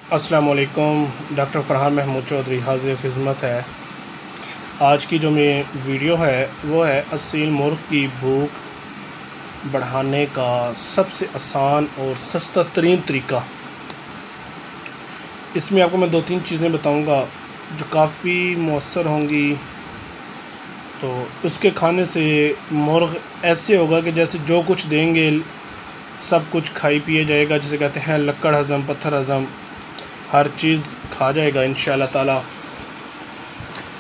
अस्सलाम वालेकुम। डॉक्टर फ़रहान महमूद चौधरी हाज़िर खिदमत है। आज की जो मेरी वीडियो है वो है असील मुर्ग़ की भूख बढ़ाने का सबसे आसान और सस्ता तरीन तरीका। इसमें आपको मैं 2-3 चीज़ें बताऊंगा जो काफ़ी मौसर होंगी। तो उसके खाने से मुर्ग़ ऐसे होगा कि जैसे जो कुछ देंगे सब कुछ खाई पिए जाएगा, जिसे कहते हैं लक्कड़ हज़म, पत्थर हज़म, हर चीज़ खा जाएगा इंशाअल्लाह ताला।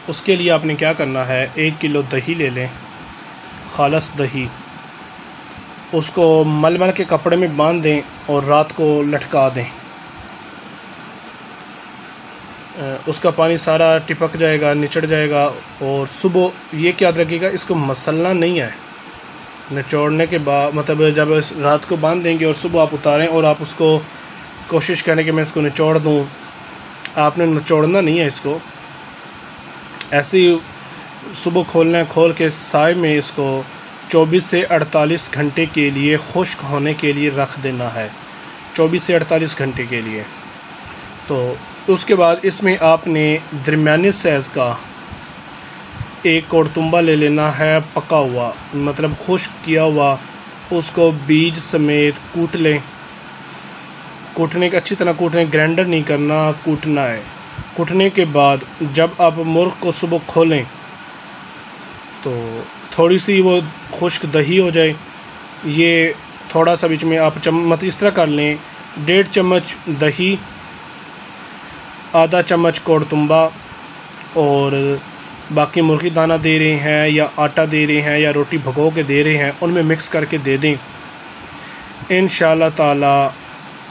उसके लिए आपने क्या करना है, 1 किलो दही ले लें, खालस दही। उसको मलमल के कपड़े में बांध दें और रात को लटका दें। उसका पानी सारा टिपक जाएगा, निचड़ जाएगा। और सुबह ये याद रखिएगा, इसको मसलना नहीं है। निचोड़ने के बाद मतलब जब रात को बांध देंगे और सुबह आप उतारें और आप उसको कोशिश करें कि मैं इसको निचोड़ दूं, आपने निचोड़ना नहीं है इसको। ऐसे ही सुबह खोलना है, खोल के साए में इसको 24 से 48 घंटे के लिए खुश्क होने के लिए रख देना है, 24 से 48 घंटे के लिए। तो उसके बाद इसमें आपने दरमियानी साइज़ का एक कोड़तुंबा ले लेना है, पका हुआ मतलब खुश्क किया हुआ। उसको बीज समेत कूट लें। कूटने का अच्छी तरह कूटने, ग्राइंडर नहीं करना, कूटना है। कूटने के बाद जब आप मुर्ग़ को सुबह खोलें तो थोड़ी सी वो खुश्क दही हो जाए। ये थोड़ा सा बीच में आप चम्मच इस तरह कर लें, 1.5 चम्मच दही, आधा चम्मच कोड़तुंबा और बाकी मुर्गी दाना दे रहे हैं या आटा दे रहे हैं या रोटी भगो के दे रहे हैं, उनमें मिक्स करके दे दें। इंशाअल्लाह ताला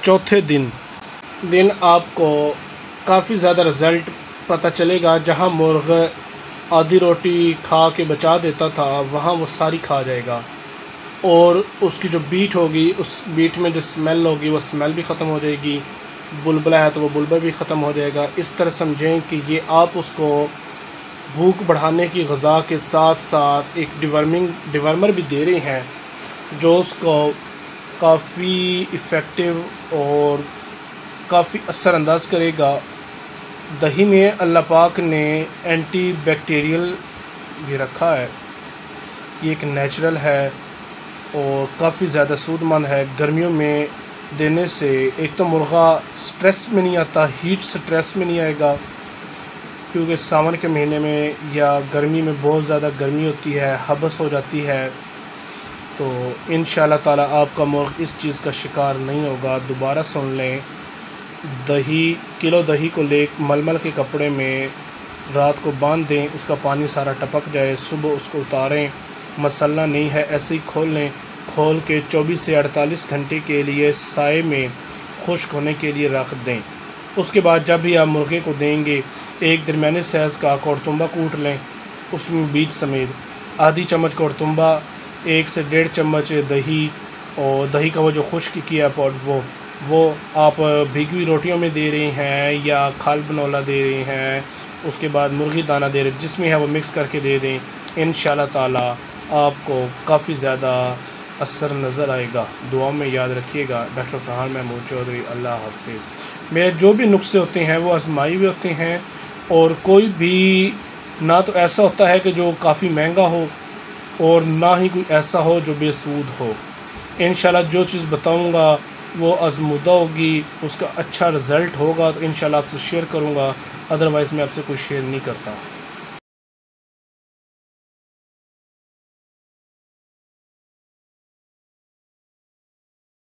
चौथे दिन आपको काफ़ी ज़्यादा रिज़ल्ट पता चलेगा। जहाँ मुर्ग़ आधी रोटी खा के बचा देता था, वहाँ वो सारी खा जाएगा। और उसकी जो बीट होगी, उस बीट में जो स्मेल होगी, वो स्मेल भी ख़त्म हो जाएगी। बुलबुला है तो वो बुलबुला भी ख़त्म हो जाएगा। इस तरह समझें कि ये आप उसको भूख बढ़ाने की ग़िज़ा के साथ साथ एक डिवर्मर भी दे रहे हैं, जो उसको काफ़ी इफ़ेक्टिव और काफ़ी असरअंदाज करेगा। दही में अल्लाह पाक ने एंटी बैक्टीरियल भी रखा है। ये एक नेचुरल है और काफ़ी ज़्यादा सूदमंद है। गर्मियों में देने से एक तो मुर्गा स्ट्रेस में नहीं आता, हीट स्ट्रेस में नहीं आएगा, क्योंकि सावन के महीने में या गर्मी में बहुत ज़्यादा गर्मी होती है, हबस हो जाती है। तो इंशाअल्लाह ताला आपका मुर्ग़ इस चीज़ का शिकार नहीं होगा। दोबारा सुन लें, किलो दही को ले मलमल के कपड़े में रात को बांध दें, उसका पानी सारा टपक जाए, सुबह उसको उतारें। मसलना नहीं है, ऐसे ही खोल लें। खोल के 24 से 48 घंटे के लिए साए में खुश्क होने के लिए रख दें। उसके बाद जब भी आप मुर्गे को देंगे, एक दरमियाने साइज़ का कोड़तुंबा कूट लें, उसमें बीज समेत आधी चम्मच कोड़तुंबा, 1 से 1.5 चम्मच दही और दही का वो जो खुश्क किया पाउडर वो आप भीगी हुई रोटियों में दे रहे हैं या खाल बनौला दे रहे हैं। उसके बाद मुर्गी दाना दे रहे हैं, जिसमें है वो मिक्स करके दे दें। इंशाअल्लाह ताला आपको काफ़ी ज़्यादा असर नज़र आएगा। दुआ में याद रखिएगा। डॉक्टर फ़रहान महमूद चौधरी, अल्लाह हाफिज़। मेरे जो भी नुस्खे होते हैं वो आजमाई हुए होते हैं, और कोई भी ना तो ऐसा होता है कि जो काफ़ी महंगा हो और ना ही कोई ऐसा हो जो बेसूद हो। इंशाअल्लाह जो चीज़ बताऊंगा वो आज़मूदा होगी, उसका अच्छा रिज़ल्ट होगा तो इंशाअल्लाह आपसे शेयर करूंगा, अदरवाइज़ मैं आपसे कोई शेयर नहीं करता।